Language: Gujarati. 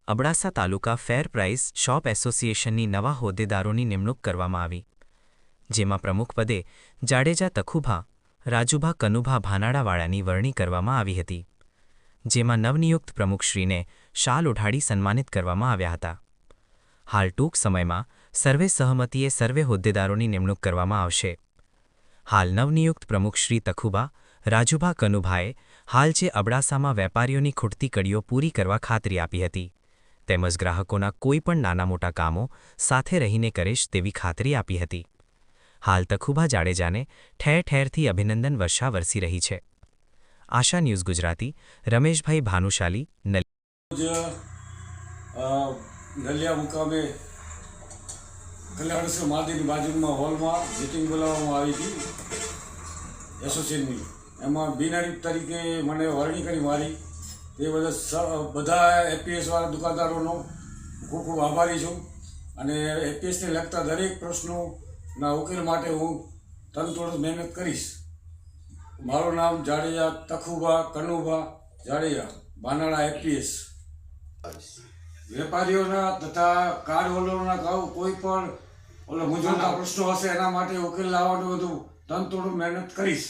અબડાસા તાલુકા ફેર પ્રાઇસ શોપ એસોસિએશનની નવા હોદ્દેદારોની નિમણૂક કરવામાં આવી, જેમાં પ્રમુખ પદે જાડેજા તખુભા, રાજુભા કનુભા ભાનાડાવાળાની વરણી કરવામાં આવી હતી, જેમાં નવનિયુક્ત પ્રમુખશ્રીને શાલ ઓઢાડી સન્માનિત કરવામાં આવ્યા હતા. હાલ ટૂંક સમયમાં સર્વે સહમતિએ સર્વે હોદ્દેદારોની નિમણૂક કરવામાં આવશે. હાલ નવનિયુક્ત પ્રમુખ શ્રી તખુભા, રાજુભા કનુભાએ હાલ જે અબડાસામાં વેપારીઓની ખૂટતી કડીઓ પૂરી કરવા ખાતરી આપી હતી, તેમજ ગ્રાહકોના કોઈપણ નાના મોટા કામો સાથે રહીને કરીશ તેવી ખાતરી આપી હતી. હાલ તખુભા જાડેજાને ઠેર ઠેરથી અભિનંદન વર્ષા વરસી રહી છે. આશા ન્યૂઝ ગુજરાતી, રમેશભાઈ ભાનુશાલી, નલિયા મુકામે કલ્યાણેશ્વર મહાદેવની બાજુમાં હોલમાં મીટિંગ બોલાવવામાં આવી હતી એસોસિએશનની. એમાં બિનહરીફ તરીકે મને વરણી કરી મારી તે બધા એપીએસવાળા દુકાનદારોનો ખૂબ ખૂબ આભારી છું. અને એપીએસને લગતા દરેક પ્રશ્નોના ઉકેલ માટે હું તનતોડ મહેનત કરીશ. મારું નામ જાડેજા તખુભા કનુભા જાડેજા, બાનાળા એપીએસ. વેપારીઓના તથા કાર્ડ હોલ્ડરોના કોઈ પણ મૂંઝવણના પ્રશ્નો હશે એના માટે ઉકેલ લાવવાનું બધું તનતોડ મહેનત કરીશ.